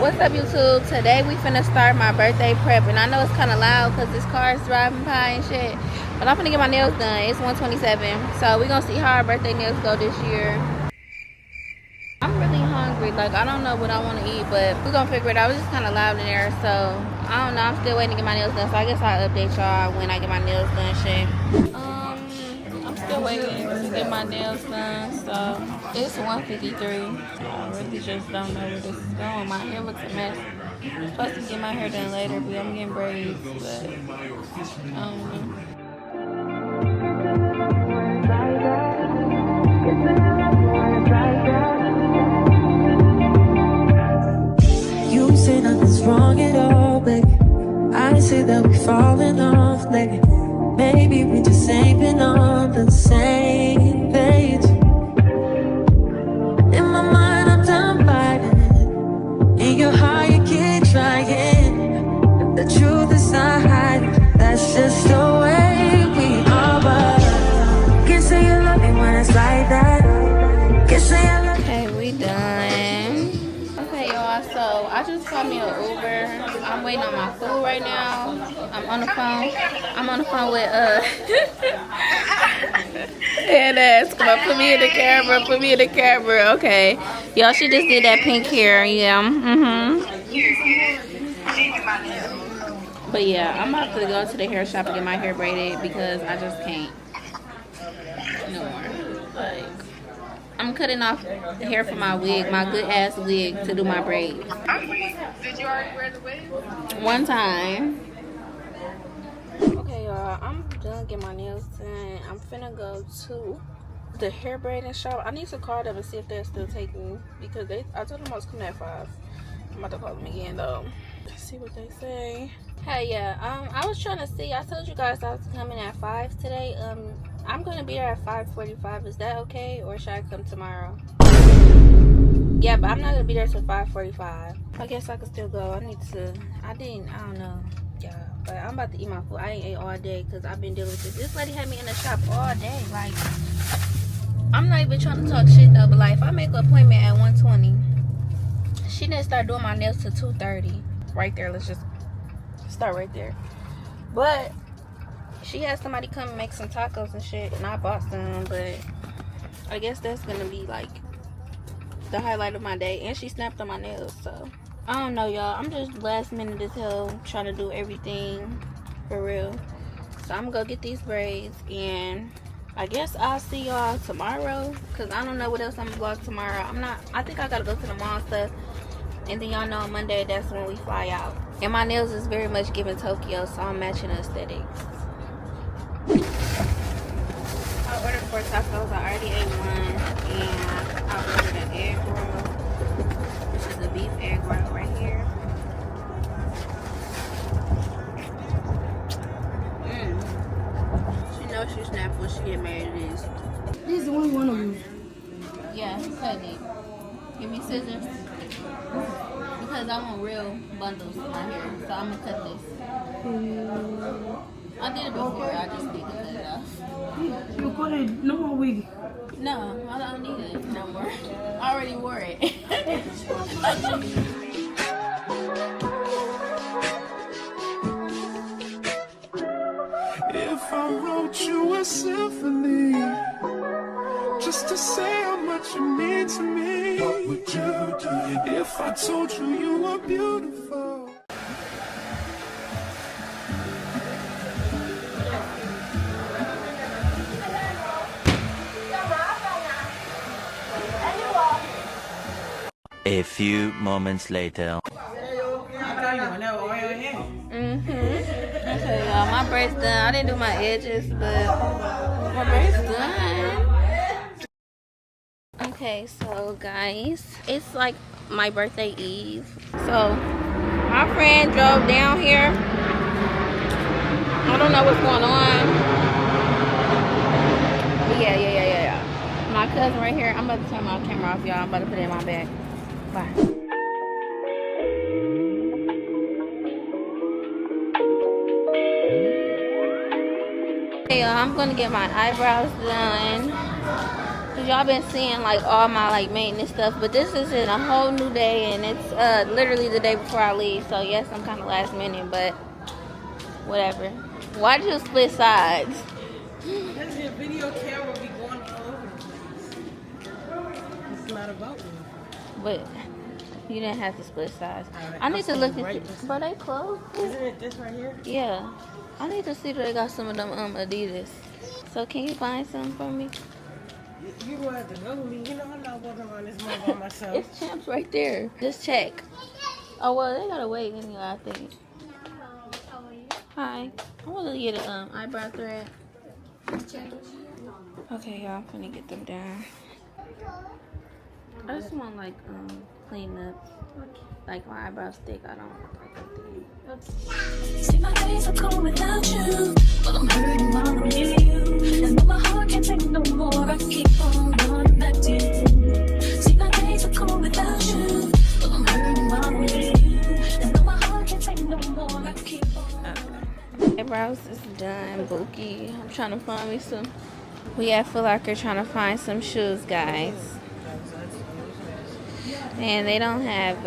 What's up, YouTube? Today we finna start my birthday prep, and I know it's kind of loud because this car is driving by and shit, but I'm finna get my nails done. It's 127, so we gonna see how our birthday nails go this year. I'm really hungry. Like, I don't know what I want to eat, but we're gonna figure it out. It's just kind of loud in there, so I don't know. I'm still waiting to get my nails done, so I guess I'll update y'all when I get my nails done. Shit. I'm still waiting to get my nails done, so it's 1:53. I really just don't know where this is going. My hair looks a mess. I'm supposed to get my hair done later, but I'm getting braids, but I don't know. You say nothing's wrong at all, baby. I say that we're falling off lately. Maybe we just ain't been on the same page. In my mind, I'm done fighting it. In your heart, you keep trying. The truth is not hiding. That's just the way we are. But can't say you love me when it's like that. Can't say I love me. Okay, we done. Okay, y'all, so I just called me an Uber. I'm waiting on my food right now. I'm on the phone. I'm on the phone with and come on, put me in the camera, put me in the camera. Okay, y'all, she just did that pink hair. Yeah. But yeah, I'm about to go to the hair shop and get my hair braided because I just can't no more. Like, I'm cutting off hair from my wig, my good ass wig, to do my braids. Did you already wear the wig? One time. Okay, y'all, I'm done getting my nails done. I'm finna go to the hair braiding shop. I need to call them and see if they're still taking, because I told them I was coming at 5. I'm about to call them again though. Let's see what they say. Hey, yeah, I was trying to see. I told you guys I was coming at 5 today. I'm gonna be there at 5:45. Is that okay, or should I come tomorrow? Yeah, but I'm not gonna be there till 5:45. I guess I could still go. I don't know. Yeah, but I'm about to eat my food. I ain't ate all day because I've been dealing with this. This lady had me in the shop all day. Like, I'm not even trying to talk shit though, but like, if I make an appointment at 1:20, she didn't start doing my nails till 2:30. Right there. Let's just start right there. But she had somebody come and make some tacos and shit, and I bought some, but I guess that's gonna be like the highlight of my day. And she snapped on my nails, so I don't know, y'all. I'm just last minute as hell trying to do everything for real. So I'm gonna go get these braids, and I guess I'll see y'all tomorrow, because I don't know what else I'm gonna vlog tomorrow. I think I gotta go to the mall stuff, and then y'all know on Monday that's when we fly out. And my nails is very much giving Tokyo, so I'm matching the aesthetics. I ordered 4 tacos. I already ate one, and I ordered an egg roll, which is a beef egg roll right here. She knows she snapped when she get married to this. This is the one you want to use. Yeah, cut it. Give me scissors. Because I want real bundles in my hair, so I'm gonna cut this. I did it before, I just need to cut it off. You call it no more wig. No, I don't need it no more. I already wore it. If I wrote you a symphony, just to say how much you mean to me, what would you do? If I told you you were beautiful. A few moments later. Okay, y'all, my braids done. I didn't do my edges, but my braids done. Okay, so guys, it's like my birthday eve. So my friend drove down here. I don't know what's going on. But yeah. My cousin right here. I'm about to turn my camera off, y'all. I'm about to put it in my bag. Bye. Okay, y'all, I'm gonna get my eyebrows done. Cause y'all been seeing like all my like maintenance stuff, but this is in a whole new day, and it's literally the day before I leave. So yes, I'm kind of last minute, but whatever. Why did you split sides? Because your video camera be going all over the place. It's not about me. But you didn't have to split sides. Right, I need to look at right but they closed. Isn't it this right here? Yeah, I need to see if they got some of them Adidas. So can you find some for me? You gonna have to go with me. You know I'm not walking around this mall by myself. It's Champs right there. Just check. Oh well, they gotta wait anyway. I think. Hi, I want to get an eyebrow thread. Okay, y'all, I'm finna get them done. I just want like clean up, like my eyebrows thick. I don't want like a thing. See my days are cold without you, but I'm hurting while I'm near you. And though my heart can't take no more, I keep on running back to you. See my days are cold without you, but I'm hurting while I'm near you. And though my heart can't take no more, I keep on. Eyebrows is done, Bookie. I'm trying to find me some. We at Foot Locker trying to find some shoes, guys. And they don't have,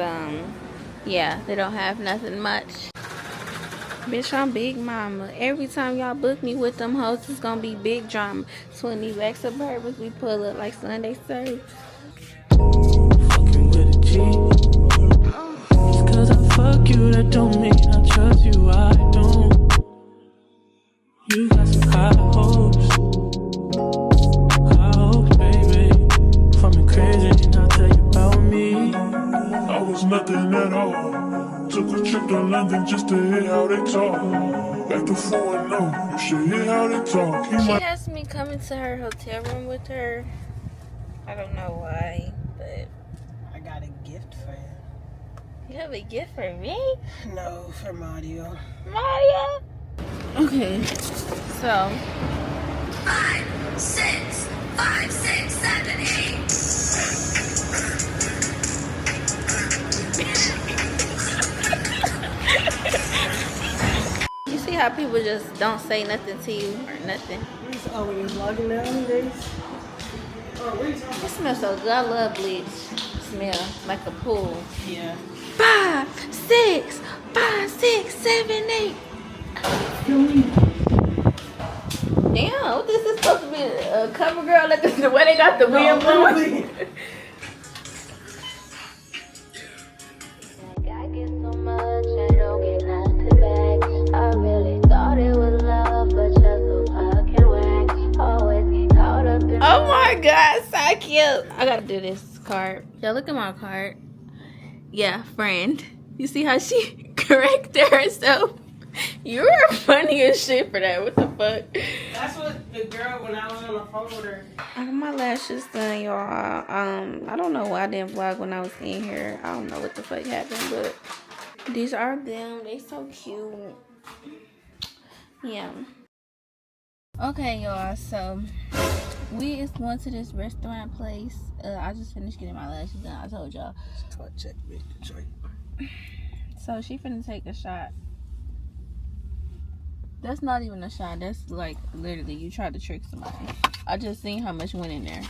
yeah, they don't have nothing much. Bitch, I'm big mama. Every time y'all book me with them hoes, it's gonna be big drama. So when these ex suburbans, we pull up like Sunday service. Fucking with a G. Just cause I fuck you, that don't mean I trust you. I don't. You got some high hopes. High hopes, baby. Fucking crazy, and I'll tell you about me. I was nothing at all. Took a trip to London just to hear how they talk. Back to 4-0, you should hear how they talk. She has me come into her hotel room with her. I don't know why, but I got a gift for you. you have a gift for me? No, for Mario. Mario? Okay, so 5, 6, 5, 6, 7, 8. you see how people just don't say nothing to you or nothing? Oh, when you're vlogging nowadays? Oh, what are you talking It smells so good. I love bleach. Smell like a pool. Yeah. 5, 6, 5, 6, 7, 8. Damn, this is supposed to be a cover girl. Like the way they got the wind blowing. I get so much, I don't get nothing back. I really thought it was love, but you're so fucking whack. Always get caught up in. Oh my god, so cute. I gotta do this card. Y'all look at my card. Yeah, friend. You see how she corrected herself? You were funny as shit for that. What the fuck? That's what the girl, when I was on the phone with her. I got my lashes done, y'all. I don't know why I didn't vlog when I was in here. I don't know what the fuck happened, but these are them. They so cute. Yeah. Okay, y'all. So we is going to this restaurant place. I just finished getting my lashes done. I told y'all. Check me, Detroit. So she finna take a shot. That's not even a shot. That's like literally you tried to trick somebody. I just seen how much went in there.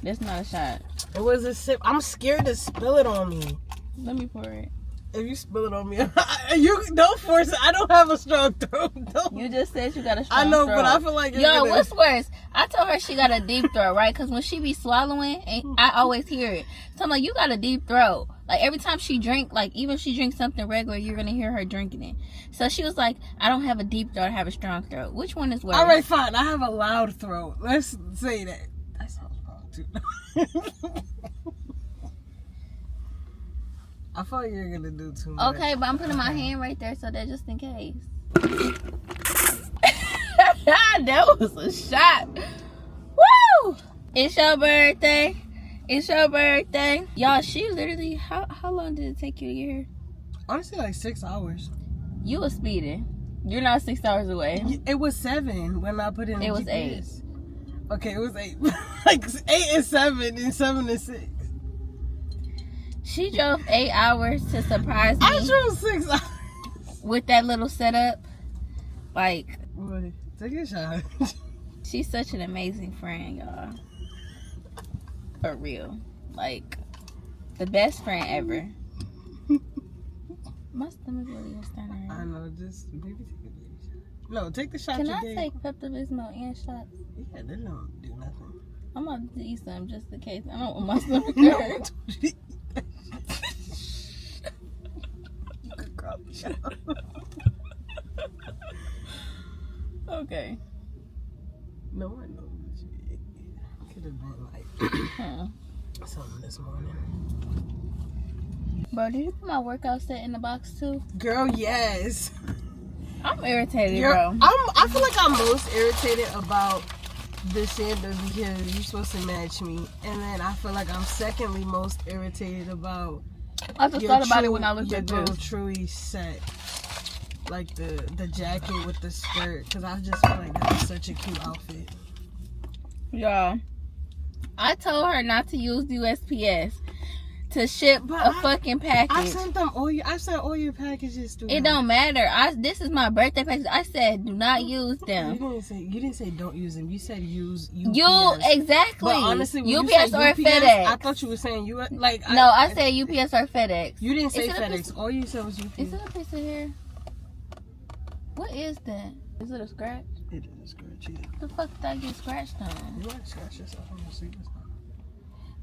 That's not a shot. It was a sip. I'm scared to spill it on me. Let me pour it. If you spill it on me, you don't force it. I don't have a strong throat. Don't. You just said you got a strong I know, throat. but I feel like you're Yo, gonna... what's worse? I told her she got a deep throat, right? Because when she be swallowing, and I always hear it. So I'm like, you got a deep throat. Like every time she drink, like even if she drinks something regular, you're gonna hear her drinking it. So she was like, I don't have a deep throat, I have a strong throat. Which one is worse? All right, fine. I have a loud throat. Let's say that. That sounds wrong too. I thought you were gonna do too much. Okay, but I'm putting my hand right there so that just in case. That was a shot. Woo! It's your birthday. It's your birthday. Y'all, she literally, how long did it take you to get here? Honestly, like 6 hours. You was speeding. You're not 6 hours away. It was 7 when I put in the It was GPS. 8. Okay, it was 8. Like 8 and 7 and 7 and 6. She drove 8 hours to surprise me. I drove 6 hours. With that little setup. Like, Boy, take a shot. she's such an amazing friend, y'all. For real. Like, the best friend ever. My stomach really is starting to hurt. I know, just maybe take a baby shot. No, take the shot Can you I gave. take Pepto-Bismol and shots? Yeah, they don't do nothing. I'm about to eat some just in case. I don't want my stomach to hurt. You could probably shut up. Okay. No, I know. Could have been like something this morning. Bro, did you put my workout set in the box too? Girl, yes. I'm irritated, bro. I feel like I'm most irritated about the sandals because you're supposed to match me, and then I feel like I'm secondly most irritated about. I just thought about it when I looked your at little this. Truly set, like the jacket with the skirt, because I just feel like that's such a cute outfit. Y'all, I told her not to use USPS to ship fucking package. I sent all your packages through. It don't matter. This is my birthday package. I said do not use them. You didn't say don't use them. You said use UPS. You exactly. But honestly, when UPS you or said UPS, FedEx. I thought you were saying you like. I said UPS or FedEx. You didn't say Is it a FedEx. piece- All you said was UPS. Is it a piece of hair? What is that? Is it a scratch? It is a scratch. Yeah. The fuck did I get scratched on? You might scratch yourself on your sleeve.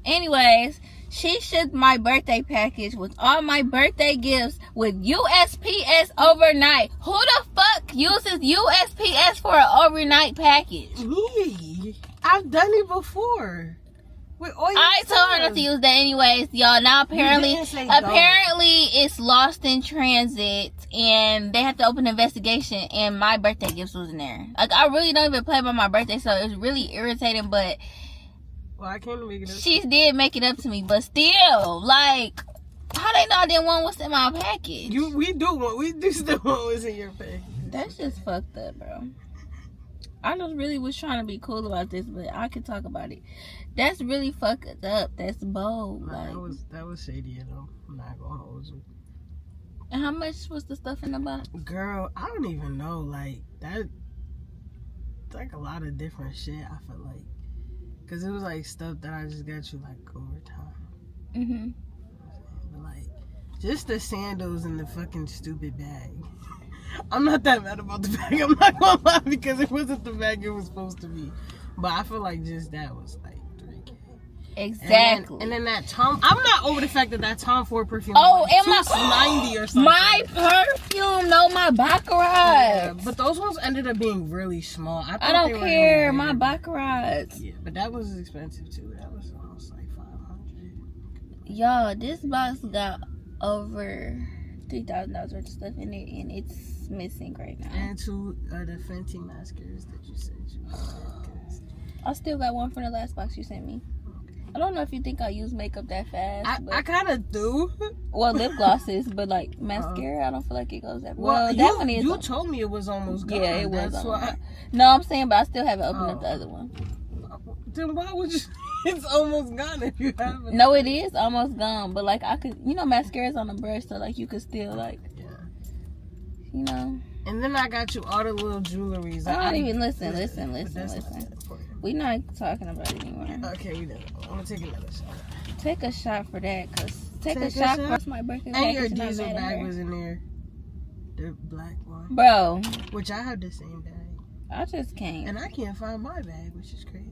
Anyways, she shipped my birthday package with all my birthday gifts with USPS overnight. Who the fuck uses USPS for an overnight package? Me. I've done it before. With all your I told her stuff. not to use that anyways, y'all. Now apparently it's lost in transit and they have to open an investigation and my birthday gifts was in there. Like, I really don't even play by my birthday, so it's really irritating, but Well, I can't make it up. she did make it up to me, but still, like, how they know I didn't want what's in my package? We do still want what's in your package. That's just fucked up, bro. I just really was trying to be cool about this, but I could talk about it. That's really fucked up. That's bold. Nah, Like, that was shady, though. I'm not gonna hold you. and how much was the stuff in the box? Girl, I don't even know. Like that, it's like a lot of different shit. I feel like, cause it was like stuff that I just got you like over time. But like, just the sandals and the fucking stupid bag. I'm not that mad about the bag. I'm not gonna lie, because it wasn't the bag it was supposed to be. But I feel like just that was like $3,000. Exactly. And then that Tom. I'm not over the fact that Tom Ford perfume. Oh, was and like $290 or something. my perfume, no, my baccarat. Yeah, but those ones ended up being really small. I don't they were care, really my big. baccarat. Yeah, but that was expensive too. That was almost like $500. Y'all, this box got over $3,000 worth of stuff in it, and it's missing right now. And two of the Fenty mascaras that you said you wanted. I still got one from the last box you sent me. I don't know if you think I use makeup that fast. I kind of do. Well, lip glosses, but like mascara, I don't feel like it goes that well. That one is. You told me it was almost gone. Yeah, it was. That's why. No, I'm saying, but I still haven't opened up the other one. Then why would you? It's almost gone if you haven't. No, it is almost gone, but like I could, mascara's on the brush, so like you could still like, And then I got you all the little jewelries. I don't even listen. We not talking about it anymore. Okay, we done. I'm gonna take another shot. Take a shot for that, cause take a shot for my birthday. And your package, diesel I'm mad at bag her. was in there. The black one. Bro, Which I have the same bag. I just can't. And I can't find my bag, which is crazy.